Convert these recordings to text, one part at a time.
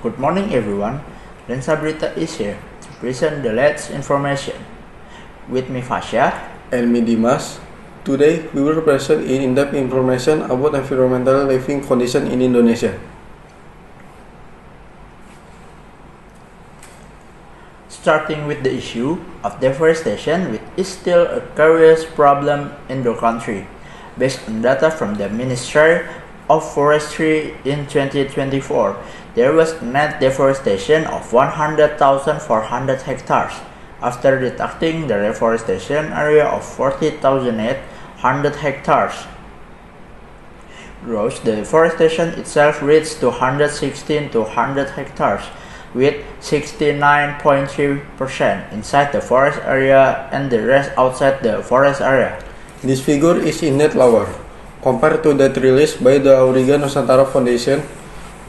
Good morning everyone, Lensa Berita is here to present the latest information. With me Fasya and me Dimas. Today we will present in-depth information about environmental living condition in Indonesia. Starting with the issue of deforestation, which is still a serious problem in the country. Based on data from the Ministry of Forestry in 2024, there was net deforestation of 100,400 hectares. After deducting the reforestation area of 40,800 hectares. Gross deforestation itself reached 216,200 hectares, with 69.3% inside the forest area and the rest outside the forest area. This figure is indeed lower compared to that released by the Auriga Nusantara Foundation,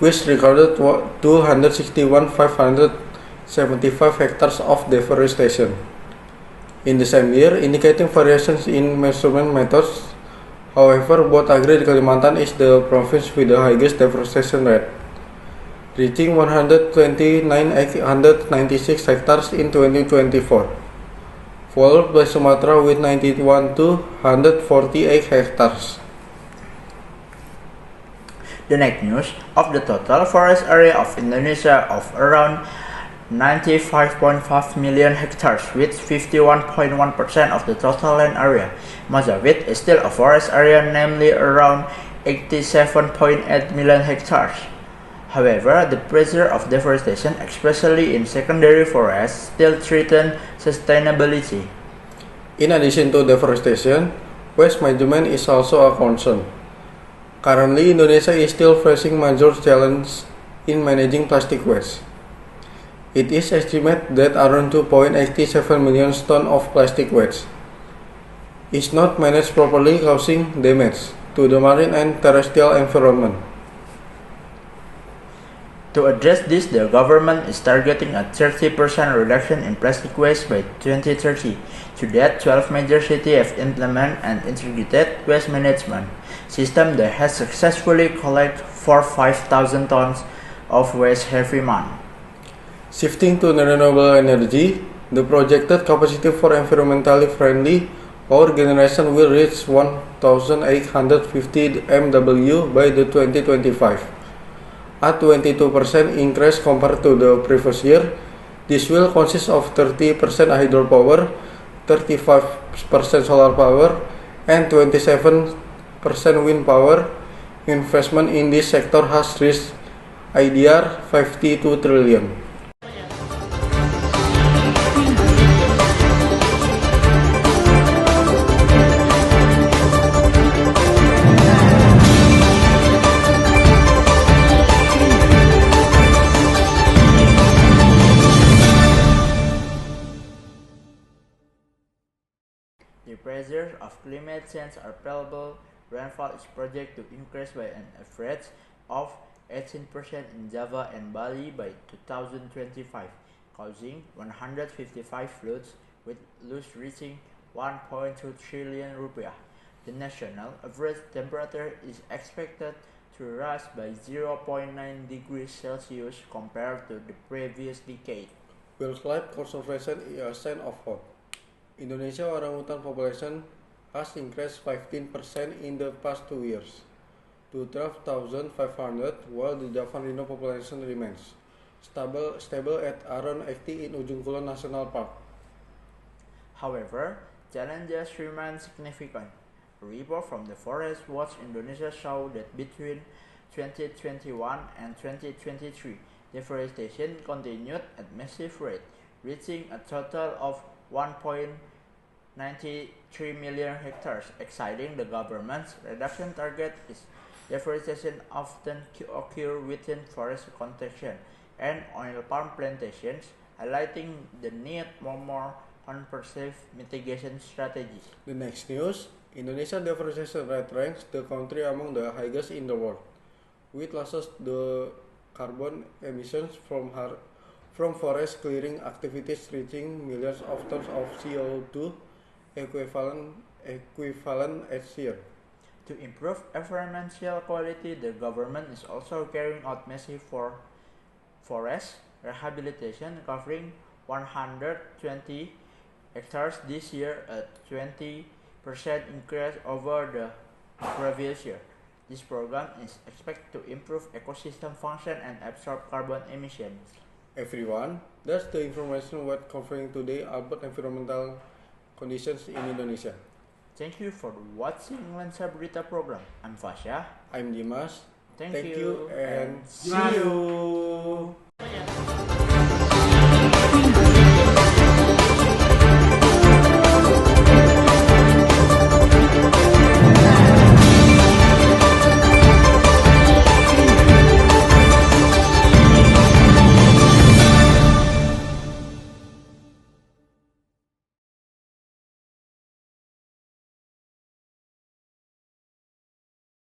which recorded 261,575 hectares of deforestation in the same year, indicating variations in measurement methods. However, both agree Kalimantan is the province with the highest deforestation rate, reaching 129,896 hectares in 2024, followed by Sumatra with 91,248 hectares. The next news of the total forest area of Indonesia of around 95.5 million hectares, with 51.1% of the total land area. Most of it is still a forest area, namely around 87.8 million hectares. However, the pressure of deforestation, especially in secondary forests, still threatens sustainability. In addition to deforestation, waste management is also a concern. Currently, Indonesia is still facing major challenges in managing plastic waste. It is estimated that around 2.87 million tons of plastic waste is not managed properly, causing damage to the marine and terrestrial environment. To address this, the government is targeting a 30% reduction in plastic waste by 2030. To that, 12 major cities have implemented an integrated waste management system that has successfully collected 5,000 tons of waste every month. Shifting to renewable energy, the projected capacity for environmentally friendly power generation will reach 1,850 MW by the 2025. A 22% increase compared to the previous year. This will consist of 30% hydropower, 35% solar power, and 27% wind power. Investment in this sector has reached IDR 52 trillion. The pressures of climate change are palpable. Rainfall is projected to increase by an average of 18% in Java and Bali by 2025, causing 155 floods, with loss reaching 1.2 trillion rupiah. The national average temperature is expected to rise by 0.9 degrees Celsius compared to the previous decade. Wildlife conservation is a sign of hope. Indonesia orangutan population has increased 15% in the past 2 years to 12,500, while the Javan rhino population remains stable at around 80 in Ujung Kulon National Park. However, challenges remain significant. A report from the Forest Watch Indonesia showed that between 2021 and 2023, deforestation continued at massive rate, reaching a total of 1.93 million hectares, exceeding the government's reduction target. Deforestation often occurs within forest contention and oil palm plantations, highlighting the need for more comprehensive mitigation strategies. The next news, Indonesia deforestation rate ranks the country among the highest in the world, with losses the carbon emissions from forest clearing activities reaching millions of tons of CO2 equivalent each year. To improve environmental quality, the government is also carrying out massive forest rehabilitation covering 120 hectares this year, a 20% increase over the previous year. This program is expected to improve ecosystem function and absorb carbon emissions. Everyone, that's the information we're covering today about environmental conditions in Indonesia. Thank you for watching Lensa Berita program. I'm Fasya. I'm Dimas. Thank you and and see see you. you.